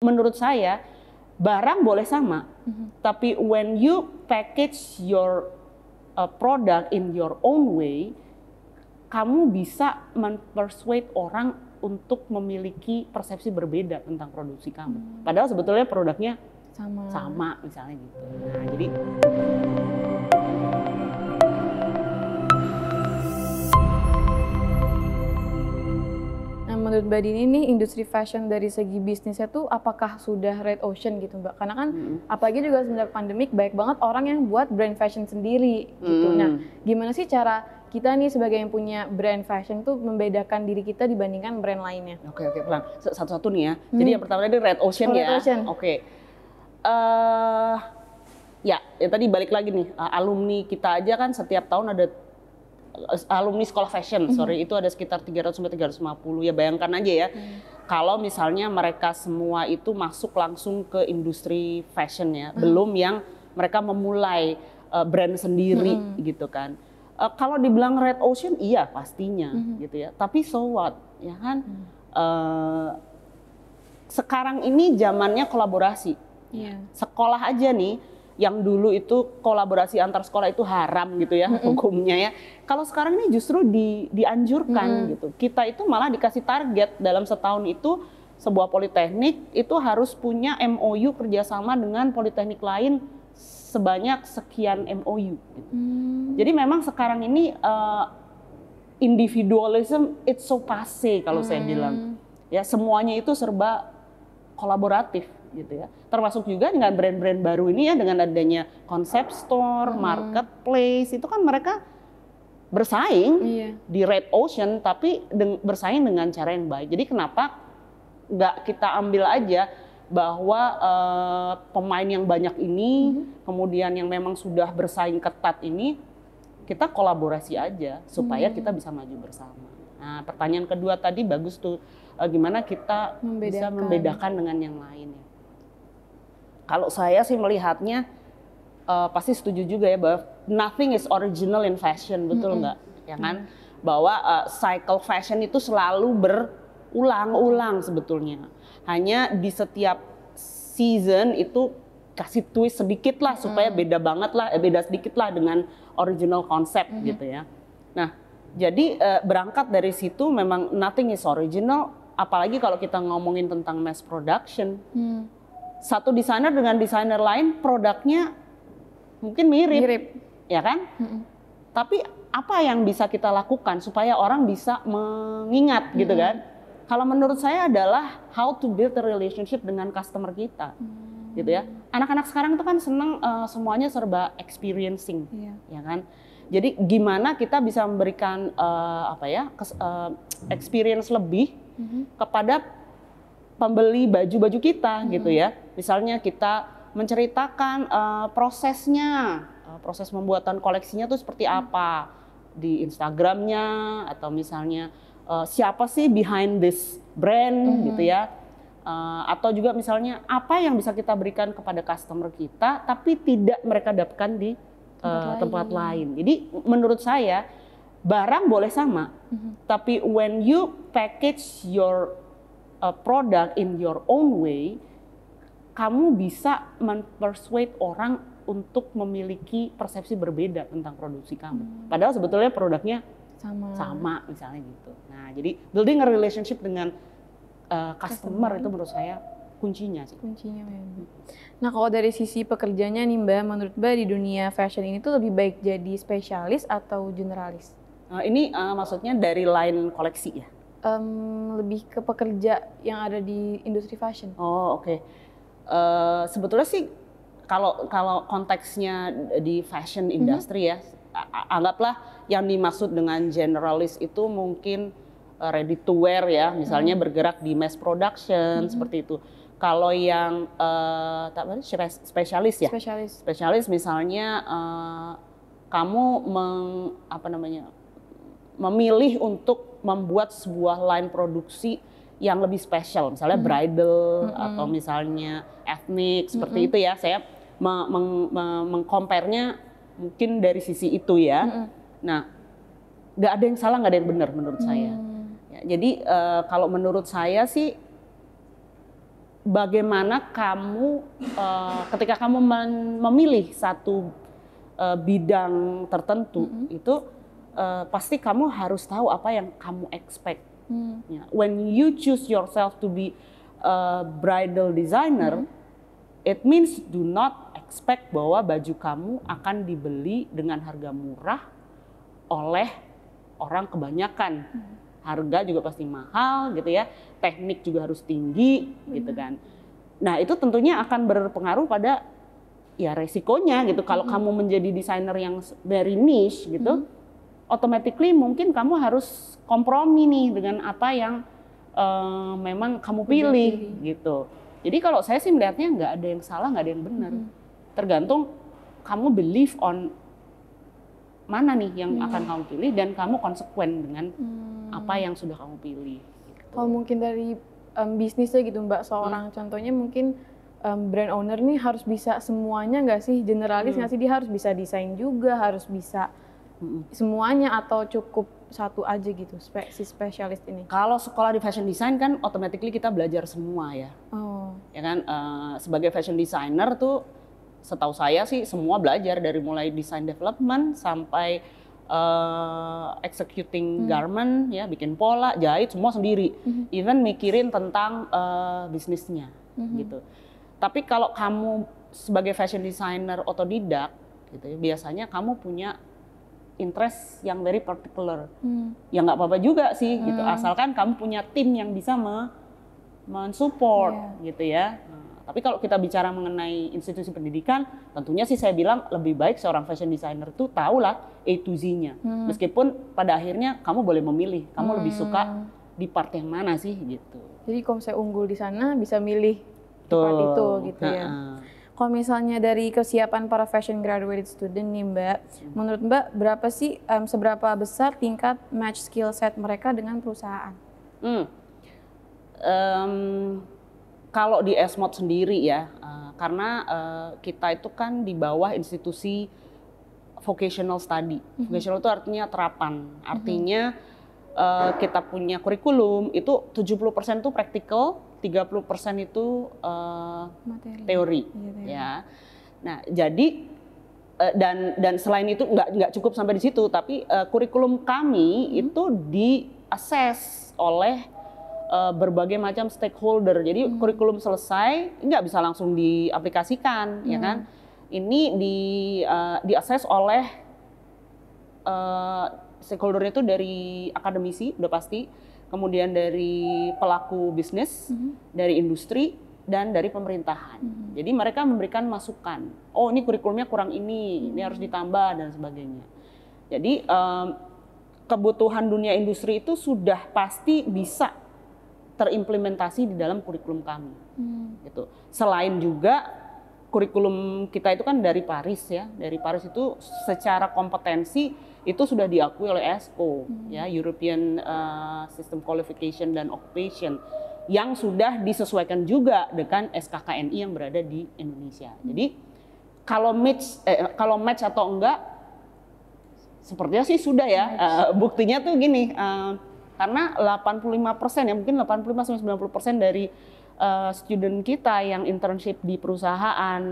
menurut saya barang boleh sama, tapi when you package your product in your own way, kamu bisa mempersuade orang untuk memiliki persepsi berbeda tentang produksi kamu. Padahal sebetulnya produknya sama misalnya gitu. Nah, jadi menurut Mbak Dini nih industri fashion dari segi bisnisnya tuh apakah sudah red ocean gitu Mbak? Karena kan apalagi juga semenjak pandemik banyak banget orang yang buat brand fashion sendiri gitu. Nah, gimana sih cara kita nih sebagai yang punya brand fashion tuh membedakan diri kita dibandingkan brand lainnya? Oke, pelan. Satu-satu nih ya. Jadi yang pertama tadi red ocean ya. Red ocean. Oke. Ya tadi balik lagi nih, alumni kita aja kan setiap tahun ada alumni sekolah fashion, itu ada sekitar 300-350. Ya bayangkan aja ya, kalau misalnya mereka semua itu masuk langsung ke industri fashion ya, belum yang mereka memulai brand sendiri gitu kan. Kalau dibilang red ocean, iya pastinya gitu ya. Tapi so what, ya kan? Sekarang ini zamannya kolaborasi. Sekolah aja nih, yang dulu itu kolaborasi antar sekolah itu haram gitu ya hukumnya ya. Kalau sekarang ini justru dianjurkan gitu. Kita itu malah dikasih target dalam setahun itu sebuah politeknik itu harus punya MOU kerjasama dengan politeknik lain sebanyak sekian MOU. Gitu. Jadi memang sekarang ini individualism it's so passé kalau saya bilang. Ya semuanya itu serba kolaboratif gitu ya. Termasuk juga dengan brand-brand baru ini ya, dengan adanya konsep store, marketplace, itu kan mereka bersaing di red ocean tapi bersaing dengan cara yang baik. Jadi kenapa nggak kita ambil aja bahwa pemain yang banyak ini, kemudian yang memang sudah bersaing ketat ini, kita kolaborasi aja supaya kita bisa maju bersama. Nah, pertanyaan kedua tadi bagus tuh, gimana kita bisa membedakan dengan yang lain ya. Kalau saya sih melihatnya pasti setuju juga ya bahwa nothing is original in fashion, betul nggak? Ya kan? Bahwa cycle fashion itu selalu berulang-ulang sebetulnya. Hanya di setiap season itu kasih twist sedikit lah supaya beda banget lah, beda sedikit lah dengan original konsep gitu ya. Nah, jadi berangkat dari situ memang nothing is original, apalagi kalau kita ngomongin tentang mass production. Satu desainer dengan desainer lain produknya mungkin mirip. Ya kan? Tapi apa yang bisa kita lakukan supaya orang bisa mengingat gitu kan? Kalau menurut saya adalah how to build a relationship dengan customer kita, gitu ya. Anak-anak sekarang itu kan senang semuanya serba experiencing, ya kan? Jadi gimana kita bisa memberikan experience lebih kepada pembeli baju-baju kita gitu ya. Misalnya kita menceritakan prosesnya, proses pembuatan koleksinya tuh seperti apa di Instagramnya, atau misalnya siapa sih behind this brand gitu ya. Atau juga misalnya apa yang bisa kita berikan kepada customer kita tapi tidak mereka dapatkan di tempat lain. Jadi menurut saya barang boleh sama, tapi when you package your product in your own way, kamu bisa mempersuade orang untuk memiliki persepsi berbeda tentang produksi kamu. Padahal sebetulnya produknya sama misalnya gitu. Nah, jadi building a relationship dengan customer itu menurut saya kuncinya sih. Kuncinya memang. Nah, kalau dari sisi pekerjanya nih Mbak, menurut Mbak di dunia fashion ini tuh lebih baik jadi spesialis atau generalis? Ini maksudnya dari line koleksi ya? Lebih ke pekerja yang ada di industri fashion. Oh, oke. Sebetulnya sih kalau konteksnya di fashion industry ya, anggaplah yang dimaksud dengan generalis itu mungkin ready to wear ya, misalnya bergerak di mass production seperti itu. Kalau yang spesialis ya, spesialis misalnya kamu memilih untuk membuat sebuah line produksi yang lebih spesial, misalnya bridal atau misalnya ethnic seperti itu ya. Saya mengcompare-nya mungkin dari sisi itu ya. Nah, nggak ada yang salah, nggak ada yang benar menurut saya. Ya, jadi kalau menurut saya sih bagaimana kamu ketika kamu memilih satu bidang tertentu itu pasti kamu harus tahu apa yang kamu expect. Ya, when you choose yourself to be a bridal designer, it means do not expect bahwa baju kamu akan dibeli dengan harga murah oleh orang kebanyakan. Harga juga pasti mahal gitu ya, teknik juga harus tinggi gitu kan. Nah itu tentunya akan berpengaruh pada ya resikonya gitu. Kalau kamu menjadi desainer yang very niche gitu, automatically mungkin kamu harus kompromi nih dengan apa yang memang kamu pilih gitu. Jadi kalau saya sih melihatnya nggak ada yang salah, nggak ada yang benar. Tergantung kamu believe on mana nih yang akan kamu pilih dan kamu konsekuen dengan apa yang sudah kamu pilih. Gitu. Kalau mungkin dari bisnisnya gitu Mbak, seorang contohnya mungkin brand owner nih harus bisa semuanya nggak sih? Generalis nggak sih? Dia harus bisa desain juga, harus bisa semuanya atau cukup satu aja gitu si spesialis ini? Kalau sekolah di fashion design kan automatically kita belajar semua ya. Ya kan sebagai fashion designer tuh setahu saya sih semua belajar dari mulai design development sampai executing garment ya, bikin pola, jahit semua sendiri. Even mikirin tentang bisnisnya gitu. Tapi kalau kamu sebagai fashion designer otodidak gitu ya, biasanya kamu punya interest yang very particular. Ya nggak apa-apa juga sih gitu, asalkan kamu punya tim yang bisa mensupport gitu ya. Tapi kalau kita bicara mengenai institusi pendidikan, tentunya sih saya bilang lebih baik seorang fashion designer tuh tahulah A to Z-nya. Meskipun pada akhirnya kamu boleh memilih, kamu lebih suka di part yang mana sih gitu. Jadi kalau saya unggul di sana bisa milih di part itu gitu ya. Kalau misalnya dari kesiapan para fashion graduated student nih Mbak, menurut Mbak berapa sih, seberapa besar tingkat match skill set mereka dengan perusahaan? Kalau di Esmod sendiri ya, karena kita itu kan di bawah institusi vocational study. Vocational itu artinya terapan, artinya kita punya kurikulum itu 70% itu praktikal, 30% itu teori. Ya. Nah, jadi dan selain itu nggak cukup sampai di situ, tapi kurikulum kami itu di-assess oleh berbagai macam stakeholder. Jadi kurikulum selesai nggak bisa langsung diaplikasikan, ya kan? Ini di-assess oleh stakeholder itu dari akademisi udah pasti, kemudian dari pelaku bisnis, dari industri, dan dari pemerintahan. Jadi mereka memberikan masukan. Oh ini kurikulumnya kurang ini harus ditambah dan sebagainya. Jadi kebutuhan dunia industri itu sudah pasti bisa terimplementasi di dalam kurikulum kami. Gitu. Selain juga kurikulum kita itu kan dari Paris ya, dari Paris itu secara kompetensi itu sudah diakui oleh ESCO, ya European System Qualification dan Occupation, yang sudah disesuaikan juga dengan SKKNI yang berada di Indonesia. Jadi kalau match atau enggak, sepertinya sih sudah ya. Buktinya tuh gini. Karena 85% ya, mungkin 85-90% dari student kita yang internship di perusahaan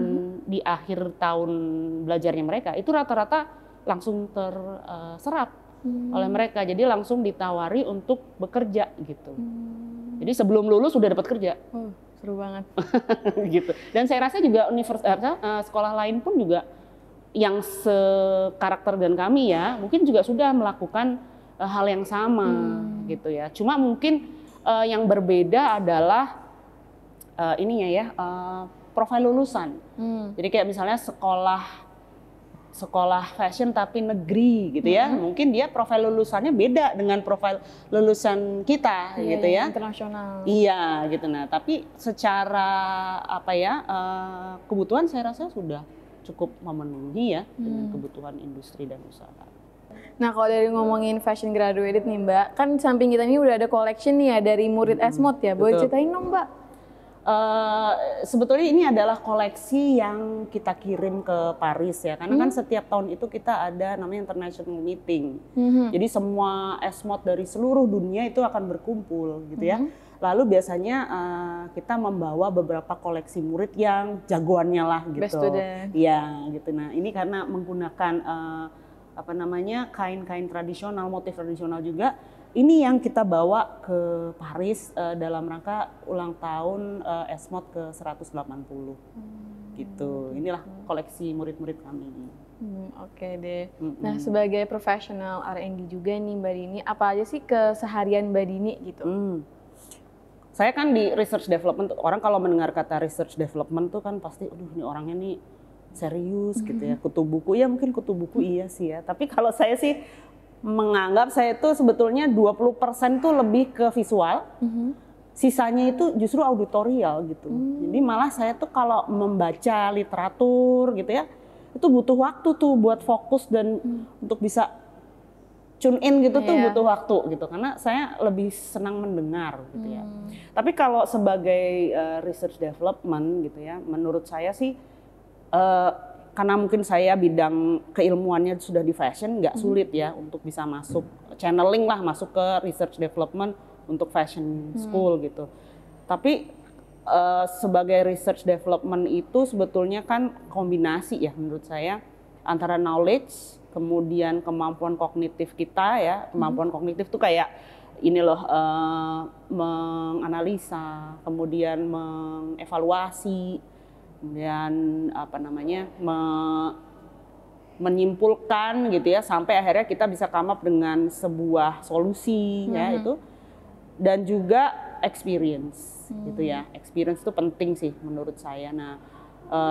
di akhir tahun belajarnya mereka itu rata-rata langsung terserap oleh mereka, jadi langsung ditawari untuk bekerja gitu. Jadi sebelum lulus sudah dapat kerja. Seru banget. Gitu. Dan saya rasa juga sekolah lain pun juga yang sekarakter dengan kami ya, mungkin juga sudah melakukan hal yang sama gitu ya. Cuma mungkin yang berbeda adalah ininya ya, profil lulusan. Jadi kayak misalnya sekolah fashion tapi negeri gitu ya, mungkin dia profil lulusannya beda dengan profil lulusan kita gitu ya. Internasional. Iya gitu. Nah tapi secara apa ya, kebutuhan saya rasa sudah cukup memenuhi ya dengan kebutuhan industri dan usaha. Nah kalau dari ngomongin fashion graduated nih Mbak, kan samping kita ini udah ada collection nih ya dari murid Esmod ya, boleh ceritain dong Mbak? Sebetulnya ini adalah koleksi yang kita kirim ke Paris ya, karena kan setiap tahun itu kita ada namanya international meeting. Jadi semua Esmod dari seluruh dunia itu akan berkumpul gitu ya. Lalu biasanya kita membawa beberapa koleksi murid yang jagoannya lah gitu. Best student. Iya gitu. Nah ini karena menggunakan kain-kain tradisional, motif tradisional juga. Ini yang kita bawa ke Paris dalam rangka ulang tahun ESMOD ke 180 gitu. Inilah koleksi murid-murid kami. Oke deh. Nah sebagai profesional R&D juga nih Mbak Dini, apa aja sih keseharian Mbak Dini gitu? Saya kan di research development, orang kalau mendengar kata research development tuh kan pasti, aduh ini orangnya nih serius gitu ya, kutu buku, ya mungkin kutu buku iya sih ya. Tapi kalau saya sih menganggap saya itu sebetulnya 20% tuh lebih ke visual, sisanya itu justru auditorial gitu. Jadi malah saya tuh kalau membaca literatur gitu ya, itu butuh waktu tuh buat fokus dan untuk bisa tune in gitu tuh butuh waktu gitu, karena saya lebih senang mendengar gitu ya. Tapi kalau sebagai research development gitu ya, menurut saya sih karena mungkin saya bidang keilmuannya sudah di fashion, nggak sulit ya untuk bisa masuk channeling lah, masuk ke research development untuk fashion school gitu. Tapi sebagai research development itu sebetulnya kan kombinasi ya menurut saya antara knowledge, kemudian kemampuan kognitif kita ya. Kemampuan kognitif tuh kayak ini loh, menganalisa, kemudian mengevaluasi, kemudian menyimpulkan gitu ya, sampai akhirnya kita bisa come up dengan sebuah solusi ya itu. Dan juga experience gitu ya. Experience itu penting sih menurut saya. Nah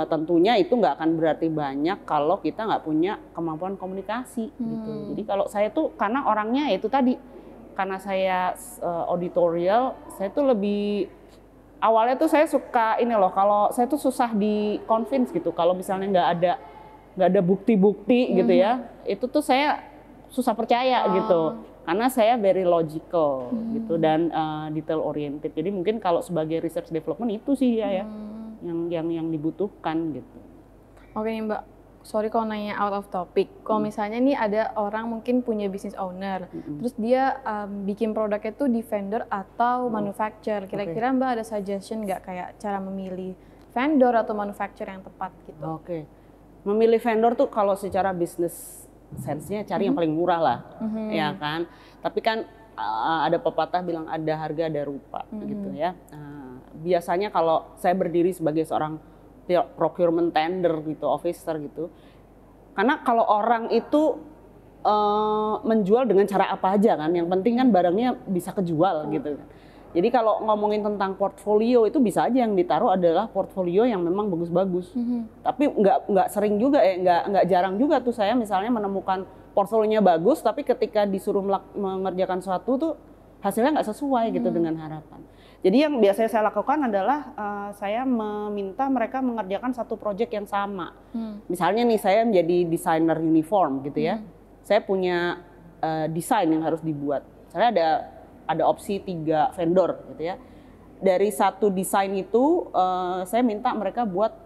tentunya itu nggak akan berarti banyak kalau kita nggak punya kemampuan komunikasi gitu. Jadi kalau saya tuh karena orangnya itu tadi, karena saya auditorial, saya tuh lebih awalnya tuh saya suka ini loh, kalau saya tuh susah di convince gitu. Kalau misalnya nggak ada bukti-bukti gitu ya, itu tuh saya susah percaya gitu. Karena saya very logical gitu dan detail oriented. Jadi mungkin kalau sebagai research development itu sih ya yang dibutuhkan gitu. Oke nih Mbak, sorry kalau nanya out of topic. Kalau misalnya nih ada orang mungkin punya business owner, terus dia bikin produknya tuh di vendor atau manufacturer. Kira-kira Mbak ada suggestion nggak kayak cara memilih vendor atau manufacturer yang tepat gitu? Oke. Memilih vendor tuh kalau secara bisnis sense-nya cari yang paling murah lah, ya kan. Tapi kan ada pepatah bilang ada harga ada rupa gitu ya. Biasanya kalau saya berdiri sebagai seorang procurement tender gitu, officer gitu. Karena kalau orang itu menjual dengan cara apa aja kan, yang penting kan barangnya bisa kejual gitu kan. Jadi kalau ngomongin tentang portfolio itu bisa aja yang ditaruh adalah portfolio yang memang bagus-bagus. Tapi nggak sering juga nggak jarang juga tuh saya misalnya menemukan portfolionya bagus, tapi ketika disuruh mengerjakan sesuatu tuh hasilnya nggak sesuai gitu dengan harapan. Jadi yang biasanya saya lakukan adalah saya meminta mereka mengerjakan satu proyek yang sama. Misalnya nih saya menjadi desainer uniform gitu ya. Saya punya desain yang harus dibuat. Misalnya ada opsi 3 vendor gitu ya. Dari satu desain itu saya minta mereka buat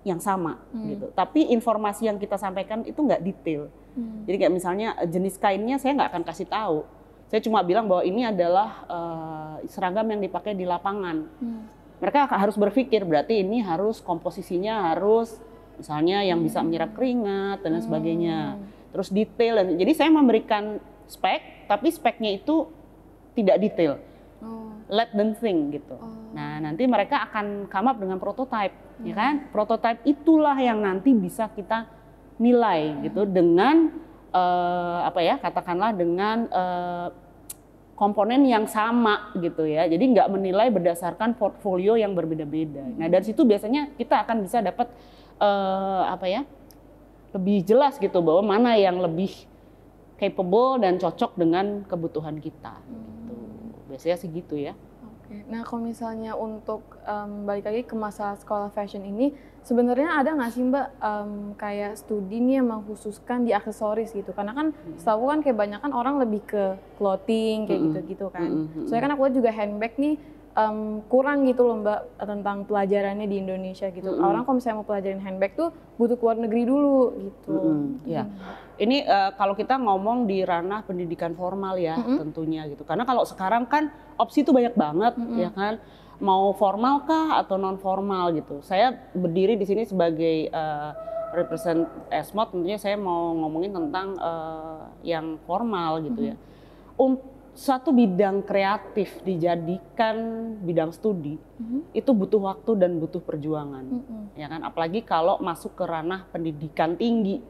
yang sama gitu. Tapi informasi yang kita sampaikan itu nggak detail. Jadi kayak misalnya jenis kainnya saya nggak akan kasih tahu. Saya cuma bilang bahwa ini adalah seragam yang dipakai di lapangan. Mereka harus berpikir berarti ini harus komposisinya harus misalnya yang bisa menyerap keringat dan sebagainya. Terus detail. Jadi saya memberikan spek, tapi speknya itu tidak detail. Let them think gitu. Nah nanti mereka akan come up dengan prototype, ya kan? Prototype itulah yang nanti bisa kita nilai gitu dengan katakanlah dengan komponen yang sama gitu ya. Jadi nggak menilai berdasarkan portfolio yang berbeda-beda. Nah dari situ biasanya kita akan bisa dapat lebih jelas gitu bahwa mana yang lebih capable dan cocok dengan kebutuhan kita. Gitu. Biasanya sih gitu ya. Oke. Nah kalau misalnya untuk balik lagi ke masa sekolah fashion ini, sebenarnya ada nggak sih Mbak kayak studi nih yang mengkhususkan di aksesoris gitu? Karena kan setahu kan kayak banyak kan orang lebih ke clothing kayak gitu-gitu kan. Soalnya kan aku juga handbag nih kurang gitu loh Mbak tentang pelajarannya di Indonesia gitu. Orang kalau misalnya mau pelajarin handbag tuh butuh keluar negeri dulu gitu. Ya. Ini kalau kita ngomong di ranah pendidikan formal ya tentunya gitu. Karena kalau sekarang kan opsi itu banyak banget ya kan. Mau formal kah atau non formal gitu. Saya berdiri di sini sebagai represent Esmod, tentunya saya mau ngomongin tentang yang formal gitu ya. Suatu bidang kreatif dijadikan bidang studi itu butuh waktu dan butuh perjuangan, ya kan? Apalagi kalau masuk ke ranah pendidikan tinggi,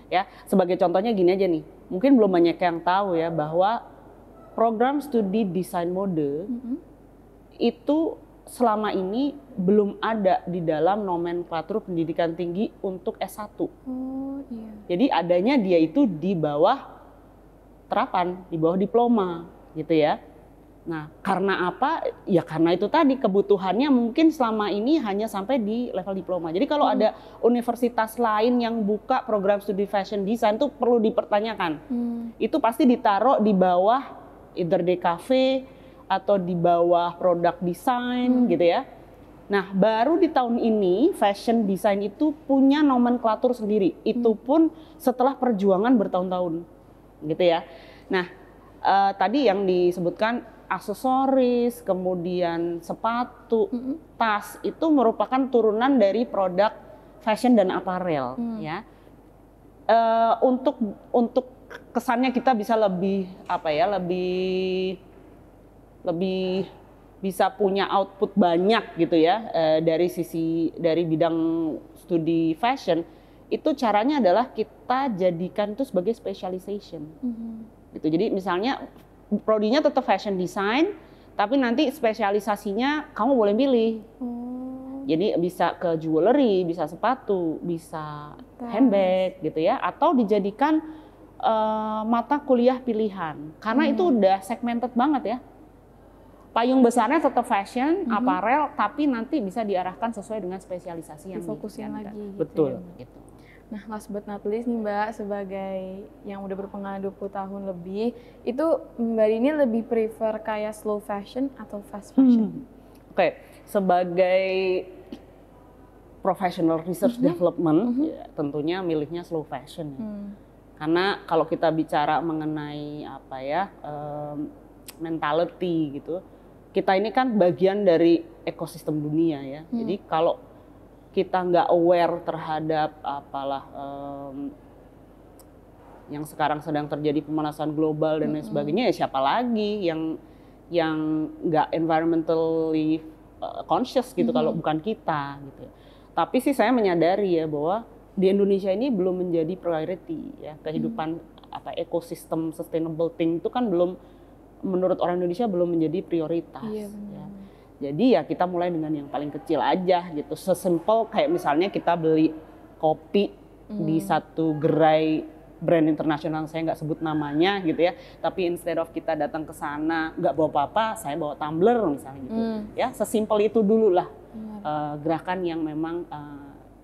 ya. Sebagai contohnya gini aja nih, mungkin belum banyak yang tahu ya bahwa program studi desain mode itu selama ini belum ada di dalam nomenklatur pendidikan tinggi untuk S1. Oh iya. Jadi adanya dia itu di bawah terapan, di bawah diploma gitu ya. Nah, karena apa? Ya karena itu tadi kebutuhannya mungkin selama ini hanya sampai di level diploma. Jadi kalau ada universitas lain yang buka program studi fashion design itu perlu dipertanyakan. Itu pasti ditaruh di bawah either DKV atau di bawah produk design gitu ya. Nah, baru di tahun ini fashion design itu punya nomenklatur sendiri. Itu pun setelah perjuangan bertahun-tahun. Gitu ya. Nah, tadi yang disebutkan aksesoris, kemudian sepatu, tas itu merupakan turunan dari produk fashion dan aparel ya. Untuk kesannya kita bisa lebih lebih bisa punya output banyak gitu ya dari bidang studi fashion. Itu caranya adalah kita jadikan itu sebagai specialization. Gitu. Jadi misalnya prodinya tetap fashion design, tapi nanti spesialisasinya kamu boleh pilih. Jadi bisa ke jewelry, bisa sepatu, bisa handbag gitu ya, atau dijadikan mata kuliah pilihan. Karena itu udah segmented banget ya. Payung besarnya tetap fashion, apparel, tapi nanti bisa diarahkan sesuai dengan spesialisasi yang difokusin lagi. Gitu. Betul. Ya. Gitu. Nah, last but not least nih Mbak, sebagai yang udah berpengalaman 20 tahun lebih, itu Mbak ini lebih prefer kayak slow fashion atau fast fashion? Oke, sebagai professional research development, ya, tentunya milihnya slow fashion ya. Karena kalau kita bicara mengenai mentality gitu, kita ini kan bagian dari ekosistem dunia ya. Jadi kalau kita nggak aware terhadap yang sekarang sedang terjadi pemanasan global dan lain sebagainya, ya siapa lagi yang nggak environmentally conscious gitu kalau bukan kita gitu. Tapi sih saya menyadari ya bahwa di Indonesia ini belum menjadi priority ya, kehidupan ekosistem sustainable thing itu kan belum, menurut orang Indonesia belum menjadi prioritas. Iya, ya. Jadi ya kita mulai dengan yang paling kecil aja gitu. Sesimpel kayak misalnya kita beli kopi di satu gerai brand internasional, saya nggak sebut namanya gitu ya. Tapi instead of kita datang ke sana nggak bawa apa-apa, saya bawa tumbler misalnya gitu. Ya sesimpel itu dulu lah gerakan yang memang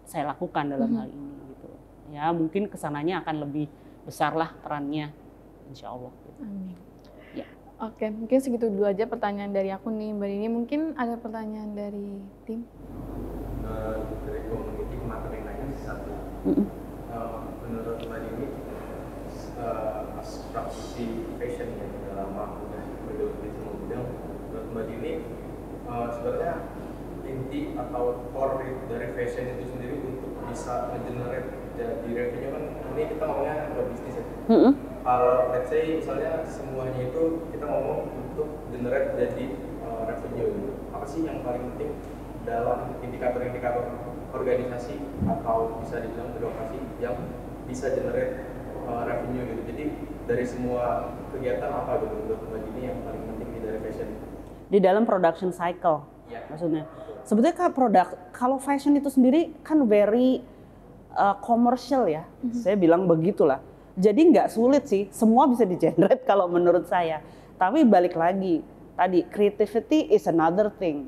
saya lakukan dalam hal ini gitu. Ya mungkin kesananya akan lebih besar lah perannya, insya Allah. Gitu. Amin. Oke, mungkin segitu dulu aja pertanyaan dari aku nih Mbak Dini. Mungkin ada pertanyaan dari tim? Dari community kemarin yang nanya satu. Menurut Mbak Dini, praktisi fashion yang udah lama udah bergelut di semua bidang, menurut Mbak Dini sebenarnya inti atau core dari fashion itu sendiri untuk bisa nge-generate jadi revenue kan, ini kita ngomongnya buat bisnis ya. Kalau let's say misalnya semuanya itu kita ngomong untuk generate jadi revenue gitu. Apa sih yang paling penting dalam indikator-indikator organisasi atau bisa dibilang birokrasi yang bisa generate revenue gitu. Jadi dari semua kegiatan apa gitu menurut Mbak Dini yang paling penting dari fashion? Di dalam production cycle maksudnya. Sebetulnya kalau fashion itu sendiri kan very commercial ya. Saya bilang begitulah. Jadi nggak sulit sih, semua bisa di-generate kalau menurut saya. Tapi balik lagi, tadi creativity is another thing,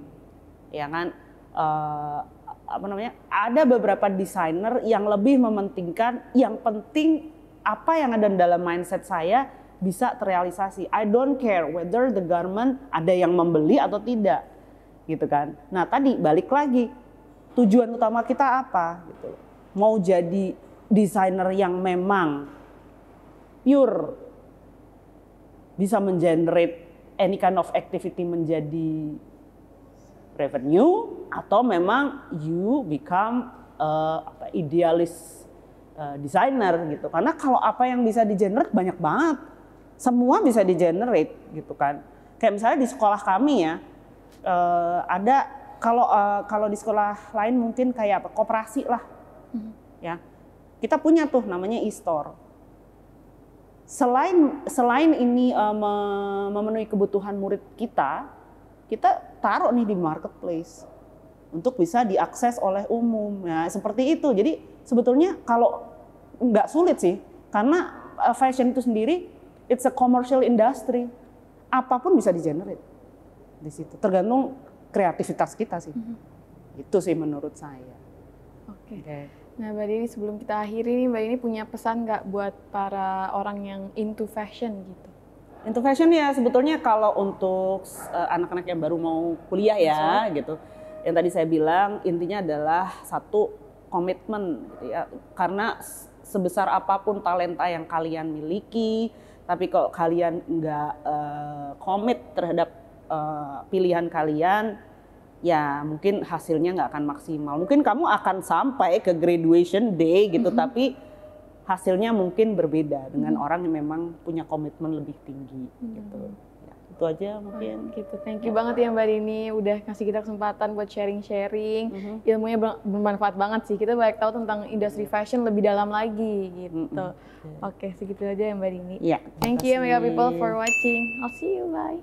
ya kan? Ada beberapa desainer yang lebih mementingkan yang penting apa yang ada dalam mindset saya bisa terrealisasi. I don't care whether the garment ada yang membeli atau tidak. gitu kan. Nah tadi balik lagi, tujuan utama kita apa gitu. Mau jadi desainer yang memang pure bisa mengenerate any kind of activity menjadi revenue, atau memang you become idealis designer gitu. Karena kalau apa yang bisa di-generate banyak banget, semua bisa di-generate gitu kan. Kayak misalnya di sekolah kami ya, ada kalau di sekolah lain mungkin kayak apa, koperasi lah, ya kita punya tuh namanya e-store. Selain ini memenuhi kebutuhan murid kita taruh nih di marketplace untuk bisa diakses oleh umum. Ya seperti itu. Jadi sebetulnya kalau nggak sulit sih, karena fashion itu sendiri it's a commercial industry. Apapun bisa di-generate di situ. Tergantung kreativitas kita sih. Itu sih menurut saya. Oke. Nah Mbak Dini, sebelum kita akhiri nih, Mbak Dini punya pesan nggak buat para orang yang into fashion gitu? Into fashion ya sebetulnya kalau untuk anak-anak yang baru mau kuliah ya gitu. Yang tadi saya bilang intinya adalah satu, komitmen gitu ya. Karena sebesar apapun talenta yang kalian miliki, tapi kalau kalian nggak komit terhadap pilihan kalian, ya mungkin hasilnya nggak akan maksimal. Mungkin kamu akan sampai ke graduation day gitu, tapi hasilnya mungkin berbeda dengan orang yang memang punya komitmen lebih tinggi gitu. Ya, itu aja mungkin. Gitu. Thank you banget ya Mbak Dini udah kasih kita kesempatan buat sharing-sharing. Ilmunya bermanfaat banget sih. Kita banyak tahu tentang industri fashion lebih dalam lagi gitu. Oke, segitu aja ya Mbak Dini. Ya, thank you Mega People for watching. I'll see you, bye.